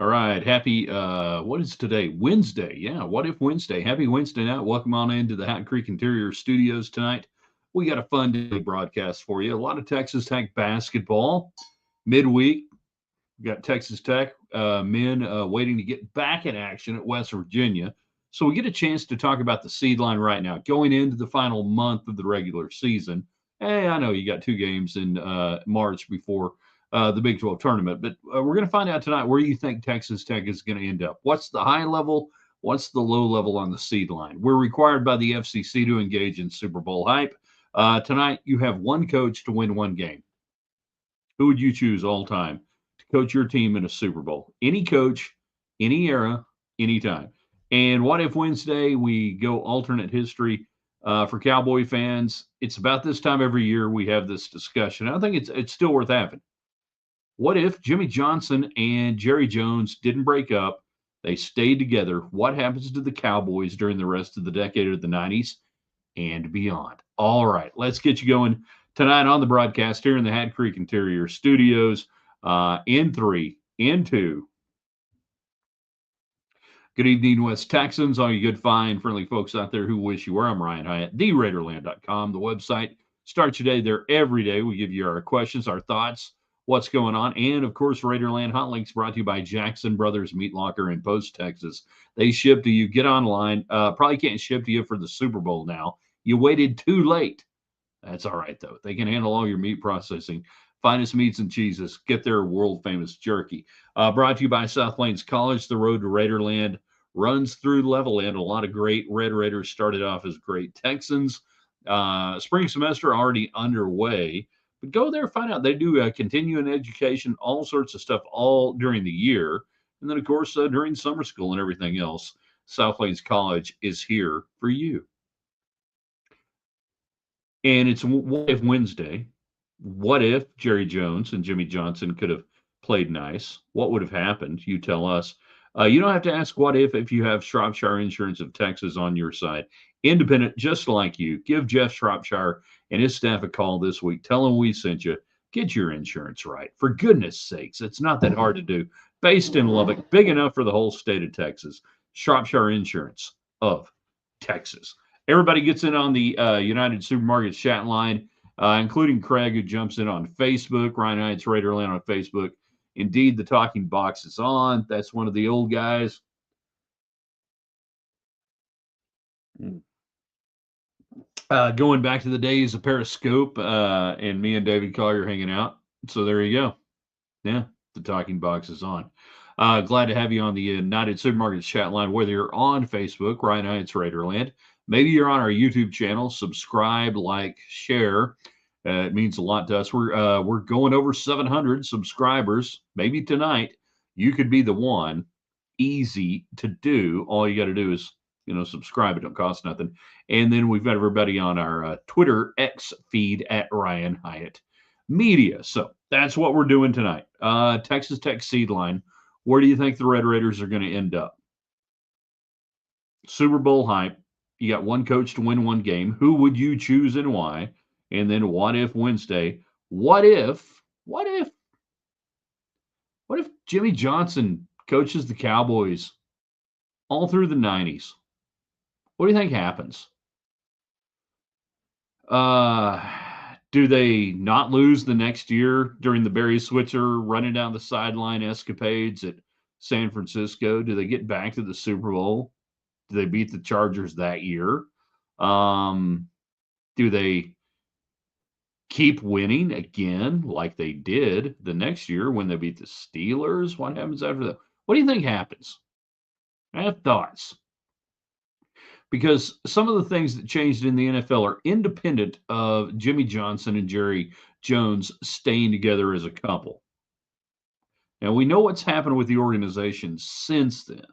All right. Happy, what is today? Wednesday. Yeah. What if Wednesday? Happy Wednesday night. Welcome on into the Hat Creek Interior Studios tonight. We got a fun daily broadcast for you. A lot of Texas Tech basketball midweek. We got Texas Tech men waiting to get back in action at West Virginia. So we get a chance to talk about the seed line right now, going into the final month of the regular season. Hey, I know you got two games in March before the Big 12 tournament, but we're going to find out tonight where you think Texas Tech is going to end up. What's the high level? What's the low level on the seed line? We're required by the FCC to engage in Super Bowl hype. Tonight, you have one coach to win one game. Who would you choose all time to coach your team in a Super Bowl? Any coach, any era, anytime. And what if Wednesday we go alternate history for Cowboy fans? It's about this time every year we have this discussion. I think it's still worth having. What if Jimmy Johnson and Jerry Jones didn't break up? They stayed together. What happens to the Cowboys during the rest of the decade of the 90s and beyond? All right, let's get you going tonight on the broadcast here in the Hat Creek Interior Studios. In 3, in 2. Good evening, West Texans, all you good, fine, friendly folks out there who wish you were. I'm Ryan Hyatt, Raiderland.com, the website. Start your day there every day. We give you our questions, our thoughts, what's going on, and, of course, Raiderland Hot Links brought to you by Jackson Brothers Meat Locker in Post, Texas. They ship to you. Get online. Probably can't ship to you for the Super Bowl now. You waited too late. That's all right, though. They can handle all your meat processing. Finest meats and cheeses. Get their world-famous jerky. Brought to you by South Plains College. The road to Raiderland runs through Levelland. A lot of great Red Raiders started off as great Texans. Spring semester already underway. But go there, find out. They do continuing education, all sorts of stuff all during the year. And then, of course, during summer school and everything else, South Plains College is here for you. And it's What If Wednesday. What if Jerry Jones and Jimmy Johnson could have played nice? What would have happened? You tell us. You don't have to ask what if you have Shropshire Insurance of Texas on your side. Independent, just like you. Give Jeff Shropshire and his staff a call this week. Tell them we sent you. Get your insurance right. For goodness sakes, it's not that hard to do. Based in Lubbock, big enough for the whole state of Texas. Shropshire Insurance of Texas. Everybody gets in on the United Supermarkets chat line, including Craig, who jumps in on Facebook. Ryan Hyatt's Raiderland on Facebook. Indeed, the talking box is on. That's one of the old guys. Going back to the days of Periscope, and me and David Collier hanging out. So there you go. Yeah, the talking box is on. Glad to have you on the United Supermarkets chat line, whether you're on Facebook, Ryan Hyatt's Raiderland. Maybe you're on our YouTube channel. Subscribe, like, share. It means a lot to us. We're going over 700 subscribers. Maybe tonight you could be the one. Easy to do. All you got to do is subscribe. It don't cost nothing. And then we've got everybody on our Twitter X feed at Ryan Hyatt Media. So that's what we're doing tonight. Texas Tech seed line. Where do you think the Red Raiders are going to end up? Super Bowl hype. You got one coach to win one game. Who would you choose and why? And then what if Wednesday? What if Jimmy Johnson coaches the Cowboys all through the 90s? What do you think happens? Do they not lose the next year during the Barry Switzer running down the sideline escapades at San Francisco? Do they get back to the Super Bowl? Do they beat the Chargers that year? Do they keep winning again like they did the next year when they beat the Steelers? What happens after that? What do you think happens? I have thoughts. Because some of the things that changed in the NFL are independent of Jimmy Johnson and Jerry Jones staying together as a couple. Now, we know what's happened with the organization since then.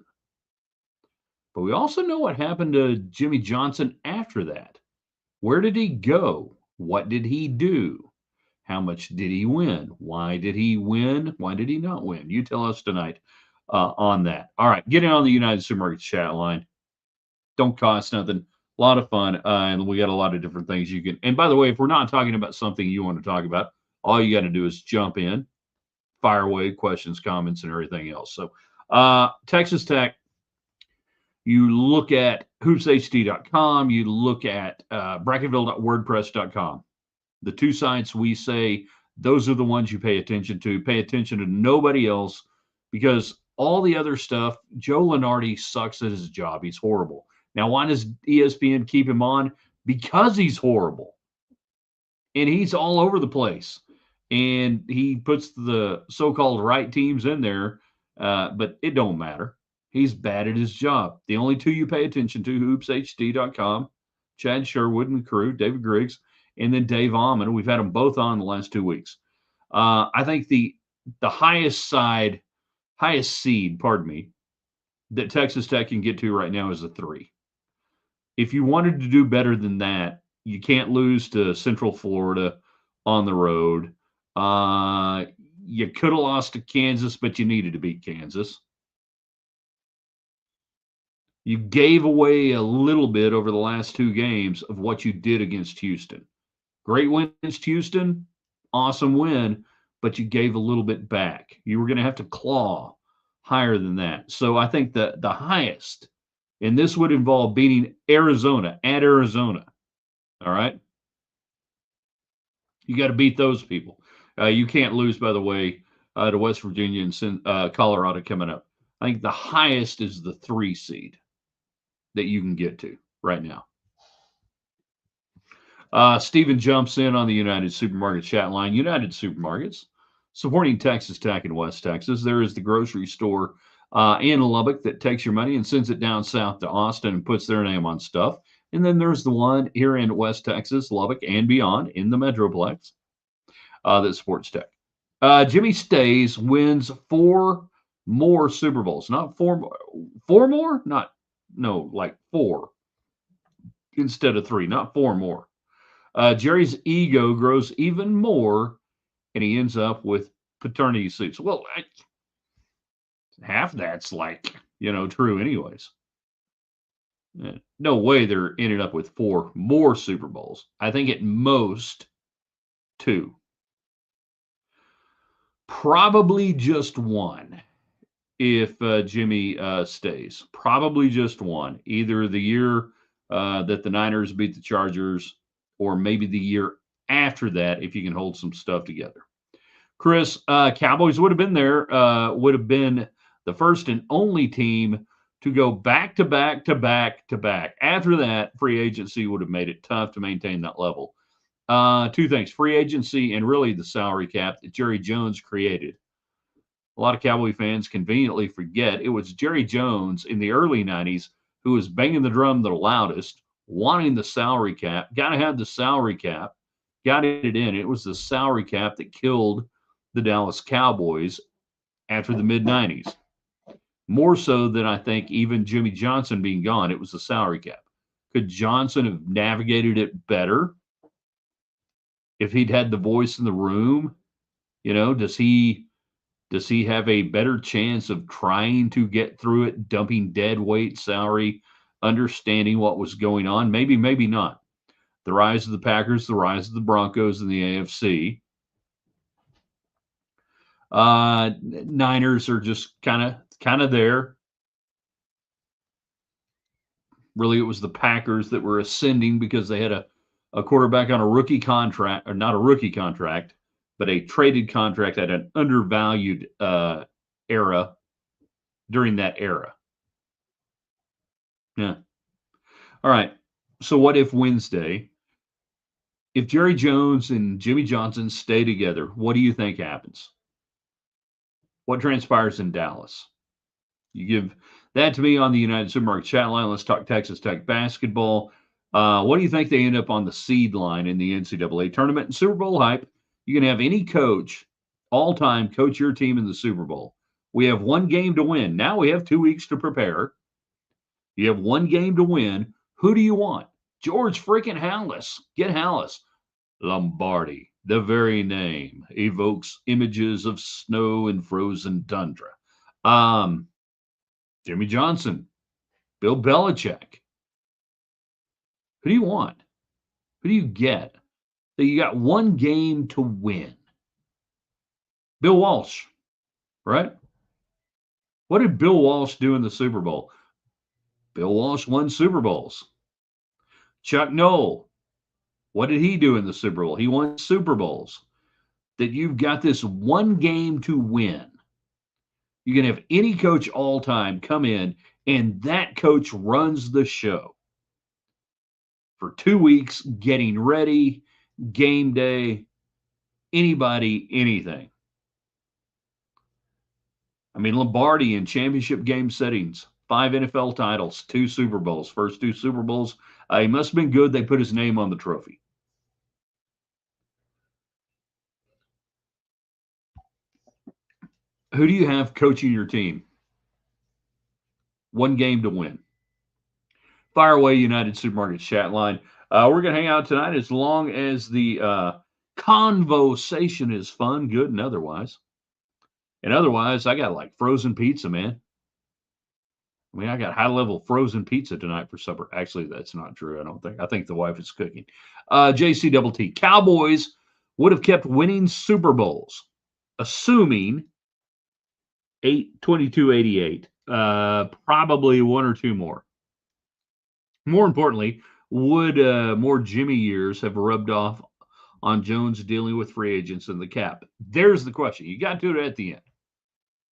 But we also know what happened to Jimmy Johnson after that. Where did he go? What did he do? How much did he win? Why did he win? Why did he not win? You tell us tonight on that. All right, get in on the United Supermarkets chat line. Don't cost nothing. A lot of fun. And we got a lot of different things you can. And by the way, if we're not talking about something you want to talk about, all you got to do is jump in, fire away questions, comments, and everything else. So Texas Tech, you look at hoopshd.com, you look at bracketville.wordpress.com. The two sites we say those are the ones you pay attention to. Pay attention to nobody else because all the other stuff, Joe Lunardi sucks at his job. He's horrible. Now, why does ESPN keep him on? Because he's horrible. And he's all over the place. And he puts the so-called right teams in there, but it don't matter. He's bad at his job. The only two you pay attention to, hoopshd.com, Chad Sherwood and the crew, David Griggs, and then Dave Almond. We've had them both on the last 2 weeks. I think the highest seed, that Texas Tech can get to right now is a 3. If you wanted to do better than that, you can't lose to Central Florida on the road. You could have lost to Kansas, but you needed to beat Kansas. You gave away a little bit over the last 2 games of what you did against Houston. Great win against Houston, awesome win, but you gave a little bit back. You were going to have to claw higher than that. So I think the highest, and this would involve beating Arizona at Arizona. All right? You got to beat those people. You can't lose, by the way, to West Virginia and Colorado coming up. I think the highest is the 3 seed that you can get to right now. Stephen jumps in on the United Supermarket chat line. United Supermarkets, supporting Texas Tech in West Texas. There is the grocery store in Lubbock that takes your money and sends it down south to Austin and puts their name on stuff. And then there's the one here in West Texas, Lubbock, and beyond in the Metroplex that supports Tech. Jimmy Stays wins 4 more Super Bowls. Not 4 more. 4 more? Like 4 instead of 3, not 4 more. Jerry's ego grows even more, and he ends up with paternity suits. Well, half that's true anyways. No way they're ended up with 4 more Super Bowls. I think at most 2. Probably just 1 if Jimmy stays. Probably just 1. Either the year that the Niners beat the Chargers or maybe the year after that if you can hold some stuff together. Chris, Cowboys would have been there, would have been the first and only team to go back to back to back to back. After that, free agency would have made it tough to maintain that level. 2 things, free agency and really the salary cap that Jerry Jones created. A lot of Cowboy fans conveniently forget it was Jerry Jones in the early 90s who was banging the drum the loudest, wanting the salary cap. Got to have the salary cap. Got it in. It was the salary cap that killed the Dallas Cowboys after the mid-90s. More so than I think even Jimmy Johnson being gone, it was the salary cap. Could Johnson have navigated it better if he'd had the voice in the room? Does he have a better chance of trying to get through it, dumping dead weight salary, understanding what was going on? Maybe, maybe not. The rise of the Packers, the rise of the Broncos in the AFC. Niners are just kind of there. Really, it was the Packers that were ascending because they had a quarterback on a rookie contract, or not a rookie contract, but a traded contract at an undervalued era during that era. Yeah. All right. So what if Wednesday, if Jerry Jones and Jimmy Johnson stay together, what do you think happens? What transpires in Dallas? You give that to me on the United Supermarket chat line. Let's talk Texas Tech basketball. What do you think they end up on the seed line in the NCAA tournament and Super Bowl hype? You can have any coach all time coach your team in the Super Bowl. We have 1 game to win. Now we have 2 weeks to prepare. You have 1 game to win. Who do you want? George freaking Halas. Get Halas. Lombardi, the very name, evokes images of snow and frozen tundra. Jimmy Johnson, Bill Belichick. Who do you want? Who do you get? So you got 1 game to win. Bill Walsh, right? What did Bill Walsh do in the Super Bowl? Bill Walsh won Super Bowls. Chuck Noll, what did he do in the Super Bowl? He won Super Bowls. That you've got this one game to win. You can have any coach all time come in, and that coach runs the show for 2 weeks, getting ready, game day, anybody, anything. I mean, Lombardi in championship game settings, 5 NFL titles, 2 Super Bowls, first 2 Super Bowls. He must have been good. They put his name on the trophy. Who do you have coaching your team? One game to win. Fire away, United Supermarkets chat line. We're going to hang out tonight as long as the conversation is fun, good, and otherwise. And otherwise, I got like frozen pizza, man. I mean, I got high-level frozen pizza tonight for supper. Actually, that's not true, I don't think. I think the wife is cooking. JC Double T. Cowboys would have kept winning Super Bowls, assuming 22-88. Probably 1 or 2 more. More importantly, would more Jimmy years have rubbed off on Jones dealing with free agents and the cap? There's the question. You got to it at the end.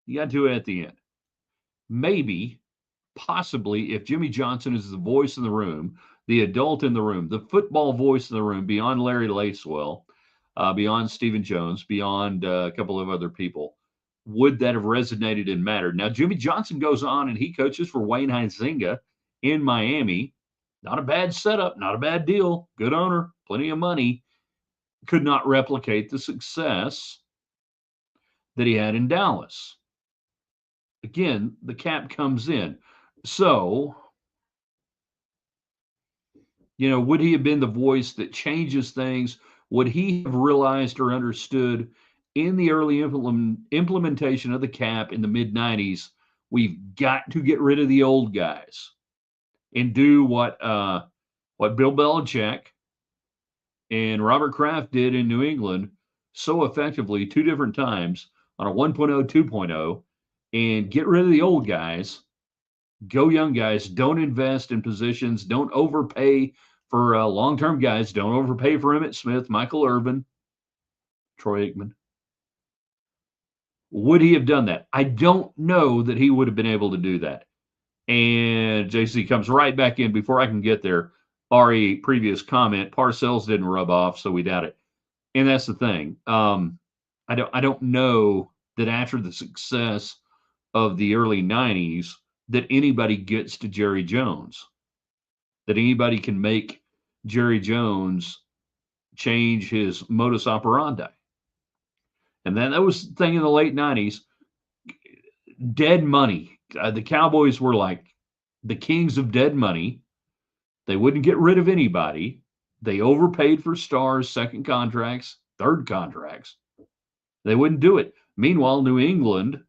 You got to it at the end. Maybe, possibly, if Jimmy Johnson is the voice in the room, the adult in the room, the football voice in the room, beyond Larry Lacewell, beyond Stephen Jones, beyond a couple of other people, would that have resonated and mattered? Now, Jimmy Johnson goes on and he coaches for Wayne Huizenga in Miami. Not a bad setup, not a bad deal. Good owner, plenty of money. Could not replicate the success that he had in Dallas. Again, the cap comes in. So, would he have been the voice that changes things? Would he have realized or understood in the early implementation of the cap in the mid-90s, we've got to get rid of the old guys and do what Bill Belichick and Robert Kraft did in New England so effectively 2 different times on a 1.0, 2.0, and get rid of the old guys, go young guys, don't invest in positions, don't overpay for long-term guys, don't overpay for Emmitt Smith, Michael Irvin, Troy Aikman. Would he have done that? I don't know that he would have been able to do that. And JC comes right back in before I can get there. Ari, previous comment, Parcells didn't rub off, so we doubt it. And that's the thing. I don't know that after the success of the early 90s that anybody gets to Jerry Jones, that anybody can make Jerry Jones change his modus operandi. And then that was the thing in the late 90s. Dead money. The Cowboys were like the kings of dead money. They wouldn't get rid of anybody. They overpaid for stars, second contracts, third contracts. They wouldn't do it. Meanwhile, New England,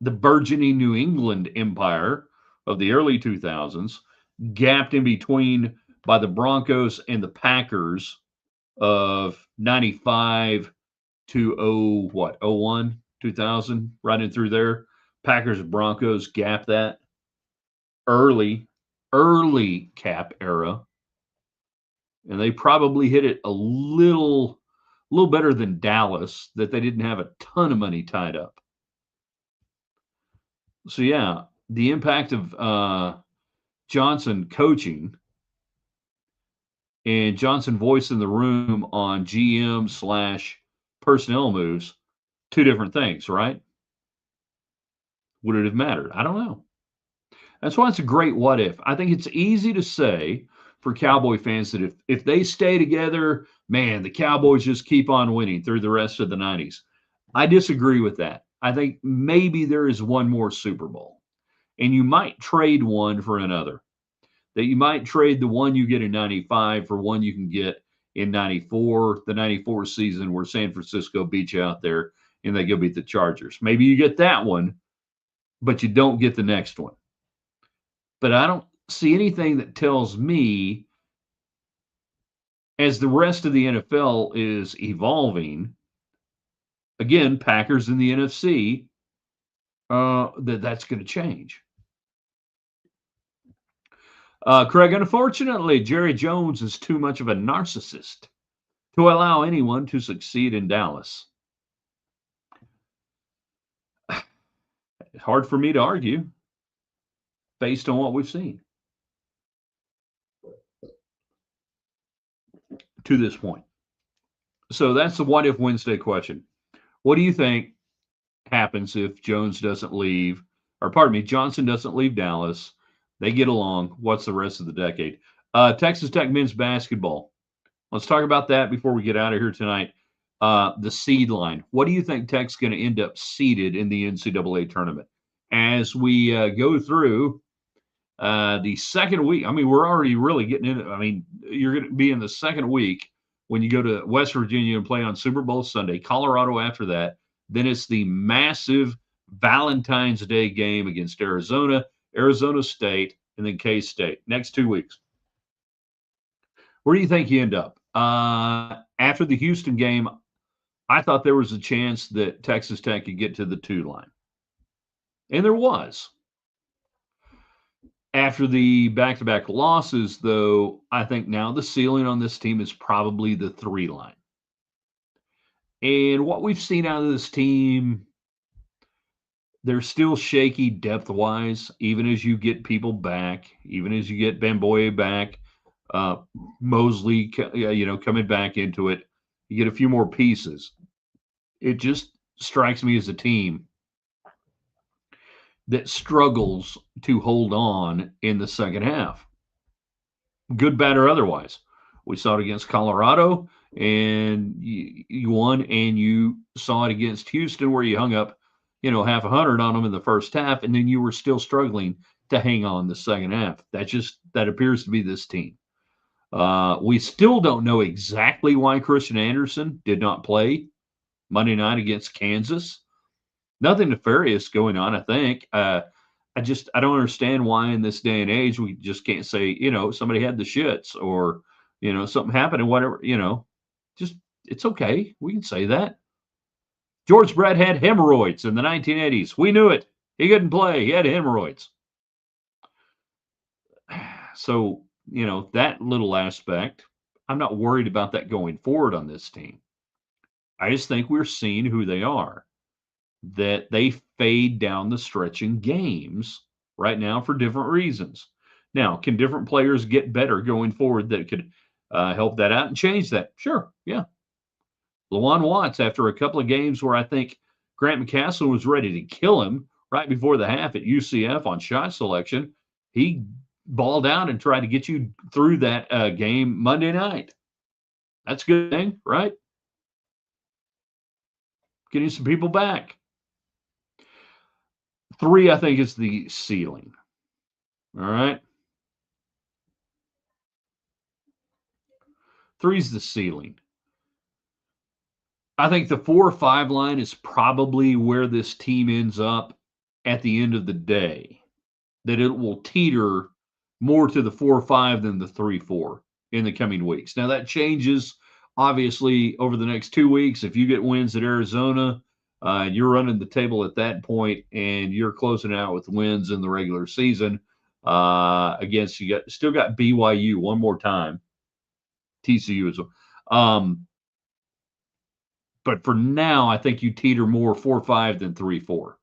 the burgeoning New England empire of the early 2000s, gapped in between by the Broncos and the Packers of 95 to 01, 2000, right in through there. Packers and Broncos gap that early cap era. And they probably hit it a little better than Dallas, that they didn't have a ton of money tied up. So yeah, the impact of Johnson coaching and Johnson voice in the room on GM/personnel moves, 2 different things, right? Would it have mattered? I don't know. That's why it's a great what if. I think it's easy to say for Cowboy fans that if they stay together, man, the Cowboys just keep on winning through the rest of the 90s. I disagree with that. I think maybe there is one more Super Bowl, and you might trade one for another. That you might trade the one you get in 95 for one you can get in 94, the 94 season where San Francisco beat you out there and they go beat the Chargers. Maybe you get that one, but you don't get the next one. But I don't see anything that tells me, as the rest of the NFL is evolving, again, Packers in the NFC, that's going to change. Craig, unfortunately, Jerry Jones is too much of a narcissist to allow anyone to succeed in Dallas. It's hard for me to argue based on what we've seen to this point. So that's the what if Wednesday question. What do you think happens if Jones doesn't leave, or pardon me, Johnson doesn't leave Dallas? They get along. What's the rest of the decade? Texas Tech men's basketball. Let's talk about that before we get out of here tonight. The seed line. What do you think Tech's going to end up seeded in the NCAA tournament? As we go through the second week, I mean, we're already really getting into it. I mean, you're going to be in the second week when you go to West Virginia and play on Super Bowl Sunday, Colorado after that. Then it's the massive Valentine's Day game against Arizona, Arizona State, and then K-State. Next 2 weeks. Where do you think you end up? After the Houston game, I thought there was a chance that Texas Tech could get to the 2 line. And there was. After the back-to-back losses, though, I think now the ceiling on this team is probably the 3 line. And what we've seen out of this team, they're still shaky depth-wise, even as you get people back, even as you get Bamboye back, Mosley, coming back into it. You get a few more pieces. It just strikes me as a team that struggles to hold on in the second half. Good, bad, or otherwise. We saw it against Colorado, and you won, and you saw it against Houston where you hung up, half 100 on them in the first half, and then you were still struggling to hang on the second half. That appears to be this team. We still don't know exactly why Christian Anderson did not play Monday night against Kansas. Nothing nefarious going on, I think. I don't understand why in this day and age we just can't say, somebody had the shits or, something happened and whatever, just it's okay. We can say that. George Brett had hemorrhoids in the 1980s. We knew it. He couldn't play. He had hemorrhoids. So, that little aspect, I'm not worried about that going forward on this team. I just think we're seeing who they are, that they fade down the stretch in games right now for different reasons. Now, can different players get better going forward that could help that out and change that? Sure, yeah. Lawan Watts, after a couple of games where I think Grant McCastle was ready to kill him right before the half at UCF on shot selection, he balled out and tried to get you through that game Monday night. That's a good thing, right? Getting some people back. 3, I think, is the ceiling. All right. 3 is the ceiling. I think the 4 or 5 line is probably where this team ends up at the end of the day, that it will teeter more to the 4 or 5 than the 3-4 in the coming weeks. Now, that changes, obviously, over the next 2 weeks. If you get wins at Arizona, you're running the table at that point, and you're closing out with wins in the regular season. Against you still got BYU one more time, TCU as well. But for now, I think you teeter more 4-5 than 3-4.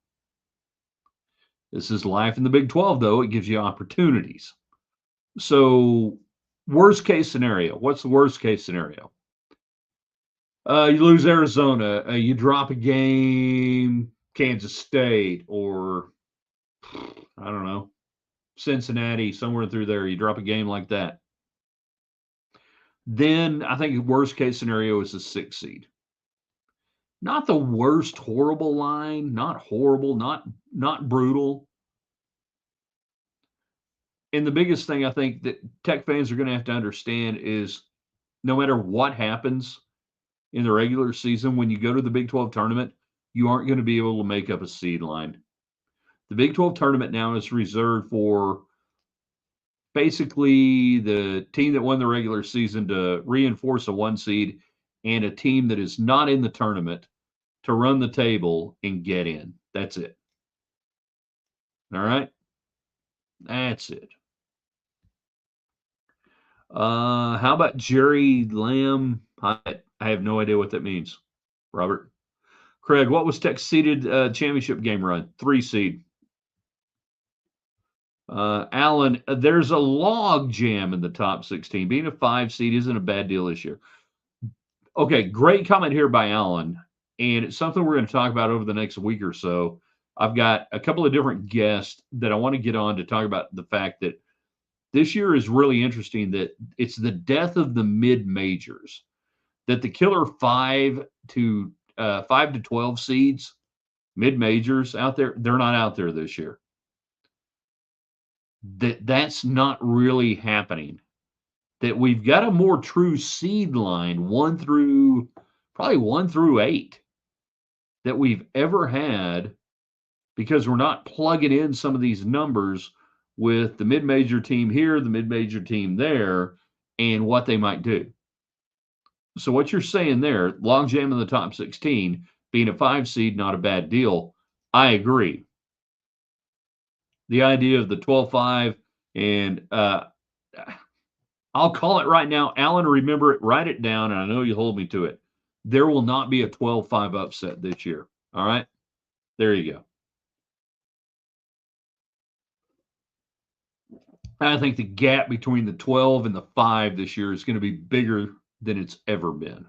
This is life in the Big 12, though. It gives you opportunities. So, worst case scenario. What's the worst case scenario? You lose Arizona. You drop a game, Kansas State, or I don't know, Cincinnati, somewhere through there. You drop a game like that. Then I think the worst case scenario is a 6 seed. Not the worst horrible line, not horrible, not brutal. And the biggest thing I think that Tech fans are going to have to understand is no matter what happens in the regular season, when you go to the Big 12 tournament, you aren't going to be able to make up a seed line. The Big 12 tournament now is reserved for basically the team that won the regular season to reinforce a 1 seed and a team that is not in the tournament to run the table and get in. That's it. All right. That's it. How about Jerry Lamb? I have no idea what that means. Robert. Craig, what was Tech's seeded championship game run? 3 seed. Alan, there's a log jam in the top 16. Being a 5 seed isn't a bad deal this year. Okay, great comment here by Alan. And it's something we're going to talk about over the next week or so. I've got a couple of different guests that I want to get on to talk about the fact that this year is really interesting, that it's the death of the mid majors, that the killer 5 to 12 seeds, mid majors out there, they're not out there this year. That's not really happening. That we've got a more true seed line, 1 through 8, that we've ever had, because we're not plugging in some of these numbers with the mid-major team here, the mid-major team there, and what they might do. So what you're saying there, logjam in the top 16, being a 5 seed, not a bad deal. I agree. The idea of the 12-5, and I'll call it right now. Alan, remember it, write it down, and I know you hold me to it. There will not be a 12-5 upset this year. All right? There you go. I think the gap between the 12 and the 5 this year is going to be bigger than it's ever been.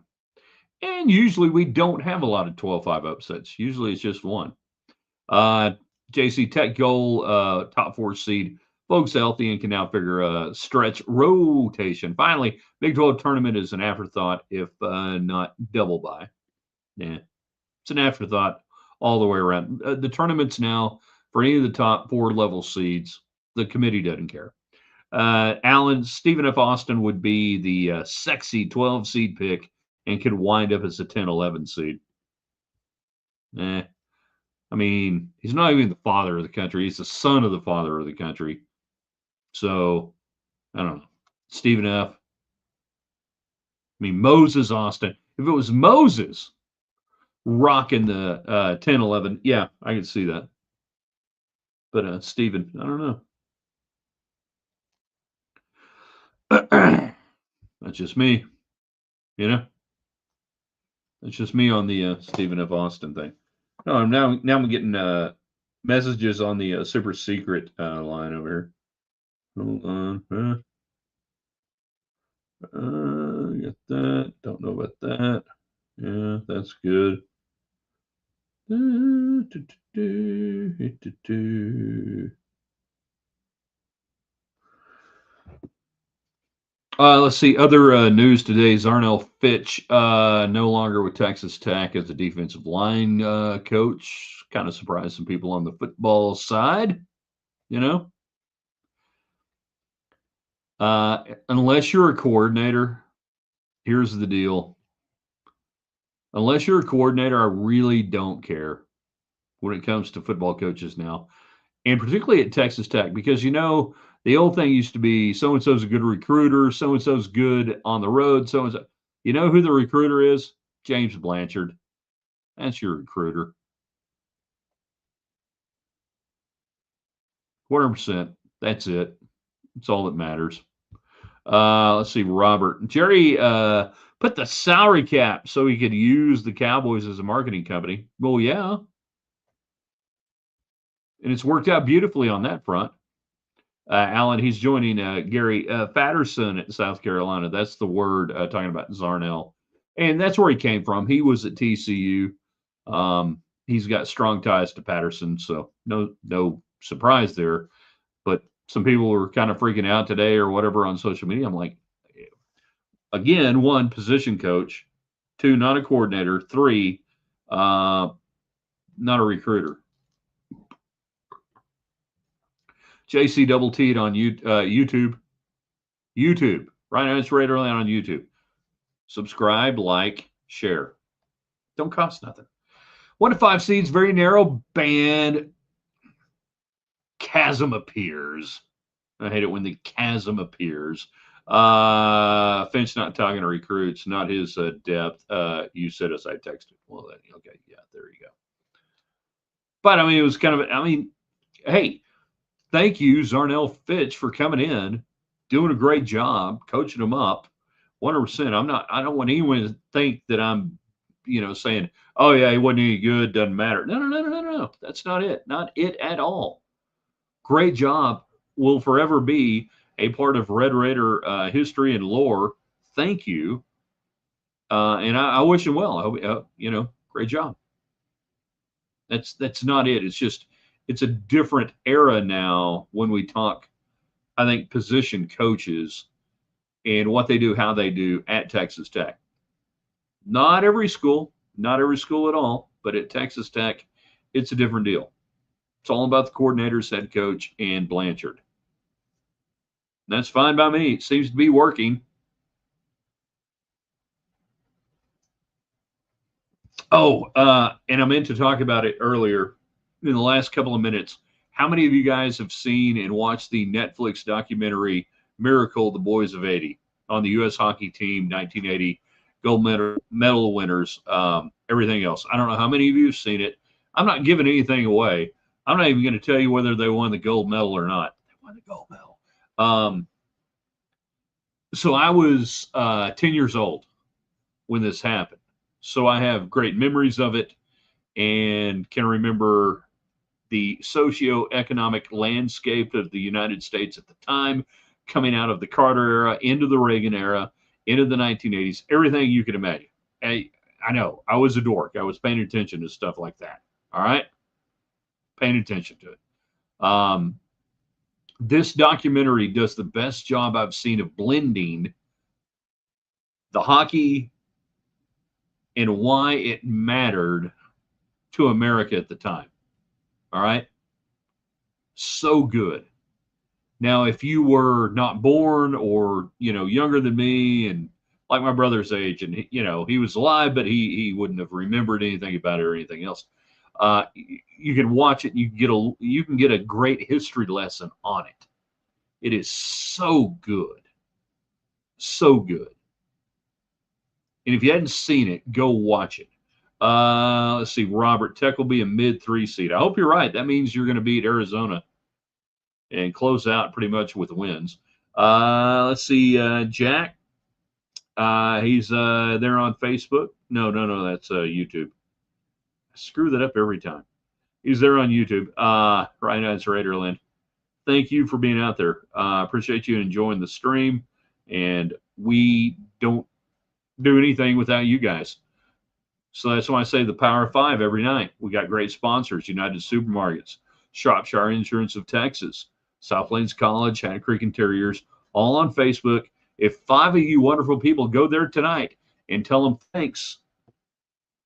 And usually we don't have a lot of 12-5 upsets. Usually it's just one. JC Tech goal, top 4 seed. Folks healthy and can now figure a stretch rotation. Finally, Big 12 tournament is an afterthought, if not double by. Yeah, it's an afterthought all the way around. The tournaments now, for any of the top 4 level seeds, the committee doesn't care. Alan, Stephen F. Austin would be the sexy 12 seed pick and could wind up as a 10-11 seed. I mean, he's not even the father of the country. He's the son of the father of the country. So, I don't know. Stephen F. I mean, Moses Austin. If it was Moses rocking the 10-11, yeah, I could see that. But Stephen, I don't know. That's just me, you know. That's just me on the Stephen F. Austin thing. No, now I'm getting messages on the super secret line over here. Hold on. Get that. Don't know about that. Yeah, that's good. Let's see. Other news today: Zarnell Fitch no longer with Texas Tech as a defensive line coach. Kind of surprised some people on the football side, you know. Unless you're a coordinator, here's the deal. Unless you're a coordinator, I really don't care when it comes to football coaches now, and particularly at Texas Tech, because the old thing used to be so-and-so's a good recruiter, so-and-so's good on the road, so-and-so. You know who the recruiter is? James Blanchard. That's your recruiter. 100%. That's it. That's all that matters. Let's see, Robert. Jerry put the salary cap so he could use the Cowboys as a marketing company. Well, yeah. And it's worked out beautifully on that front. Alan, he's joining Gary Fatterson at South Carolina. That's the word talking about Zarnell. And that's where he came from. He was at TCU. He's got strong ties to Patterson, so no surprise there. But some people were kind of freaking out today or whatever on social media. I'm like, again, 1, position coach, 2, not a coordinator, 3, not a recruiter. JC double T'd on YouTube. YouTube. Right now it's Raiderland on YouTube. Subscribe, like, share. Don't cost nothing. 1 to 5 seeds, very narrow band. Chasm appears. I hate it when the chasm appears. Finch not talking to recruits, not his depth. You said as I texted. Well, then, okay, yeah, there you go. But I mean, it was kind of, hey, Thank you, Zarnell Fitch, for coming in, doing a great job, coaching them up. 100%. I don't want anyone to think that I'm, saying, oh, yeah, he wasn't any good, doesn't matter. No, no, no, no, no, no. That's not it. Not it at all. Great job. Will forever be a part of Red Raider history and lore. Thank you. And I wish him well. Great job. That's not it. It's just it's a different era now when we talk, I think, position coaches and what they do, how they do at Texas Tech. Not every school at all, but at Texas Tech, it's a different deal. It's all about the coordinators, head coach, and Blanchard. And that's fine by me. It seems to be working. Oh, and I meant to talk about it earlier in the last couple of minutes. How many of you guys have seen and watched the Netflix documentary Miracle, the Boys of 80 on the U.S. hockey team, 1980 gold medal winners, everything else? I don't know how many of you have seen it. I'm not giving anything away. I'm not even going to tell you whether they won the gold medal or not. They won the gold medal. So I was 10 years old when this happened. So I have great memories of it and can remember the socio-economic landscape of the United States at the time, coming out of the Carter era, into the Reagan era, into the 1980s, everything you can imagine. I know, I was a dork. I was paying attention to stuff like that. All right? Paying attention to it. This documentary does the best job I've seen of blending the hockey and why it mattered to America at the time. All right. So good. Now, if you were not born or, younger than me and like my brother's age and, he was alive, but he wouldn't have remembered anything about it or anything else. You can watch it. You can get a great history lesson on it. It is so good. So good. And if you hadn't seen it, go watch it. Let's see. Robert, Tech will be a mid-3 seed. I hope you're right. That means you're going to beat Arizona and close out pretty much with wins. Let's see. Jack, he's there on Facebook. No, that's YouTube. I screw that up every time. He's there on YouTube. Right now it's Raiderland. Thank you for being out there. Appreciate you enjoying the stream. And we don't do anything without you guys. So that's why I say the Power of 5 every night. We got great sponsors: United Supermarkets, Shropshire Insurance of Texas, South Plains College, Hat Creek Interiors, all on Facebook. If 5 of you wonderful people go there tonight and tell them thanks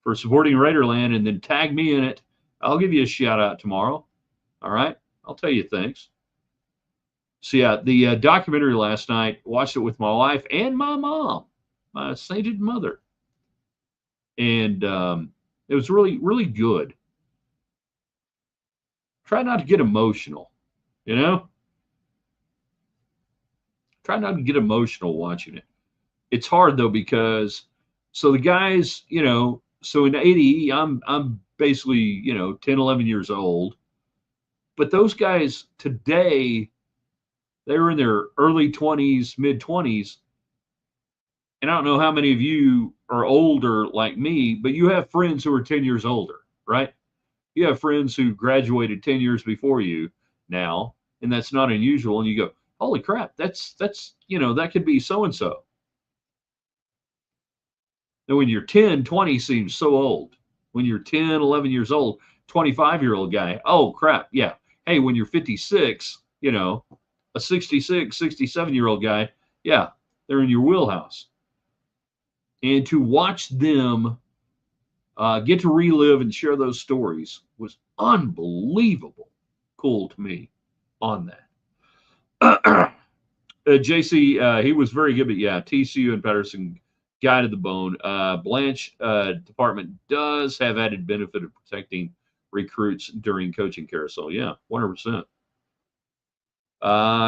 for supporting Raiderland and then tag me in it, I'll give you a shout out tomorrow. All right? I'll tell you thanks. So yeah, the documentary last night, watched it with my wife and my mom, my sainted mother. And it was really, really good. Try not to get emotional, Try not to get emotional watching it. It's hard though, because so the guys, so in 80, I'm basically, 10, 11 years old. But those guys today, they were in their early 20s, mid 20s. And I don't know how many of you are older like me, but you have friends who are 10 years older, right? You have friends who graduated 10 years before you now, and that's not unusual. And you go, holy crap, that's that could be so-and-so. Now, when you're 10, 20 seems so old. When you're 10, 11 years old, 25-year-old guy, oh, crap, yeah. Hey, when you're 56, a 66, 67-year-old guy, yeah, they're in your wheelhouse. And to watch them get to relive and share those stories was unbelievable cool to me on that. JC, he was very good, but yeah, TCU and Patterson guy to the bone. Blanche department does have added benefit of protecting recruits during coaching carousel. Yeah, 100%.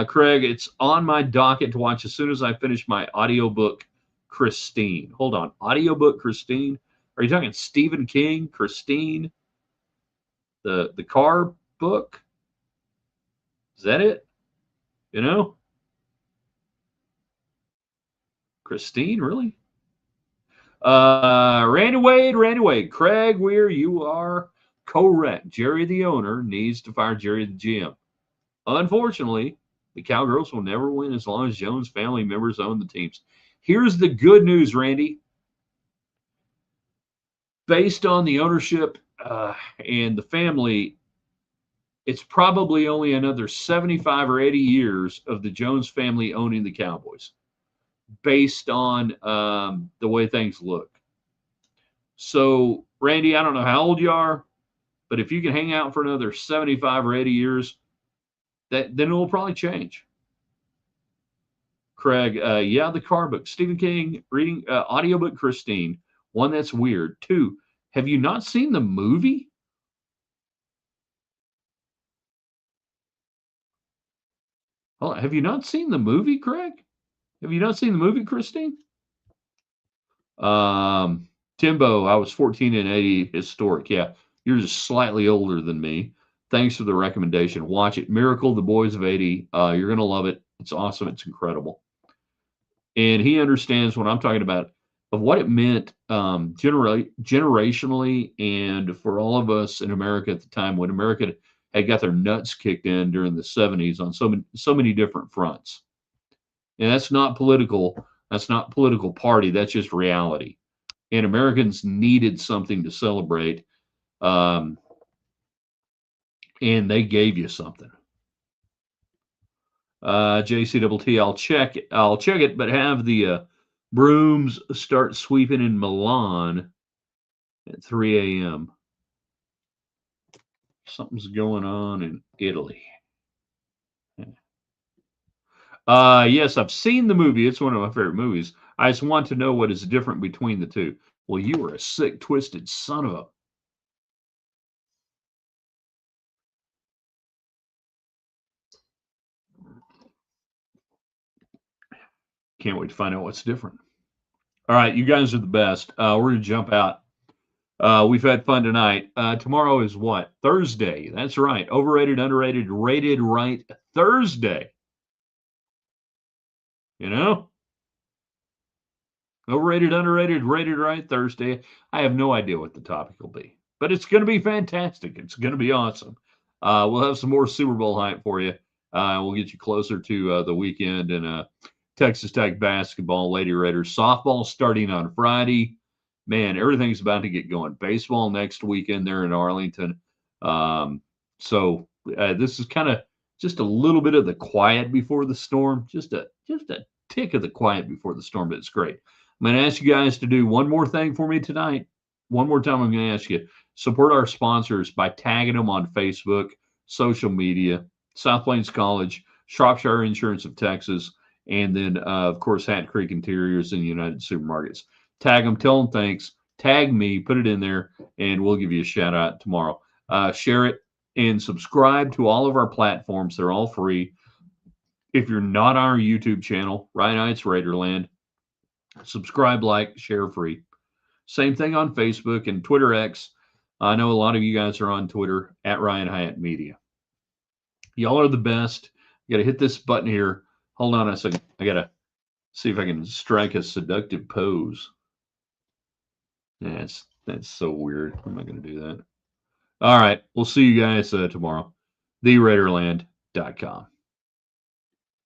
Craig, it's on my docket to watch as soon as I finish my audiobook, Christine. Hold on. Audiobook, Christine? Are you talking Stephen King, Christine? The car book? Is that it? You know? Christine, really? Randy Wade. Craig Weir, you are correct. Jerry, the owner, needs to fire Jerry, the GM. Unfortunately, the Cowgirls will never win as long as Jones family members own the teams. Here's the good news, Randy. Based on the ownership and the family, it's probably only another 75 or 80 years of the Jones family owning the Cowboys, based on the way things look. So, Randy, I don't know how old you are, but if you can hang out for another 75 or 80 years, then it will probably change. Craig, yeah, the car book. Stephen King reading audiobook Christine. One that's weird. Two, have you not seen the movie? Oh, have you not seen the movie, Craig? Have you not seen the movie, Christine? Timbo, I was 14 and 80 historic. Yeah, you're just slightly older than me. Thanks for the recommendation. Watch it. Miracle, The Boys of 80. You're going to love it. It's awesome. It's incredible. And he understands what I'm talking about of what it meant generationally and for all of us in America at the time when America had got their nuts kicked in during the 70s on so many different fronts. And that's not political. That's not political party. That's just reality. And Americans needed something to celebrate, um, and they gave you something. JCTT, I'll check it, but have the brooms start sweeping in Milan at 3 a.m. Something's going on in Italy. Yes, I've seen the movie. It's one of my favorite movies. I just want to know what is different between the two. Well, you were a sick, twisted son of a. Can't wait to find out what's different. All right, you guys are the best. We're going to jump out. We've had fun tonight. Tomorrow is what? Thursday. That's right. Overrated, underrated, rated right Thursday. You know? Overrated, underrated, rated right Thursday. I have no idea what the topic will be, but it's going to be fantastic. It's going to be awesome. We'll have some more Super Bowl hype for you. We'll get you closer to the weekend and Texas Tech basketball, Lady Raiders softball starting on Friday. Man, everything's about to get going. Baseball next weekend there in Arlington. So this is kind of just a little bit of the quiet before the storm, just a tick of the quiet before the storm, but it's great. I'm going to ask you guys to do one more thing for me tonight. One more time, I'm going to ask you support our sponsors by tagging them on Facebook, social media, South Plains College, Shropshire Insurance of Texas, and then, of course, Hat Creek Interiors and United Supermarkets. Tag them, tell them thanks, tag me, put it in there, and we'll give you a shout out tomorrow. Share it and subscribe to all of our platforms. They're all free. If you're not on our YouTube channel, Ryan Heights Raiderland, subscribe, like, share free. Same thing on Facebook and Twitter X. I know a lot of you guys are on Twitter at Ryan Hyatt Media. Y'all are the best. You got to hit this button here. Hold on a second. I got to see if I can strike a seductive pose. That's so weird. I'm not going to do that. All right. We'll see you guys tomorrow. TheRaiderland.com.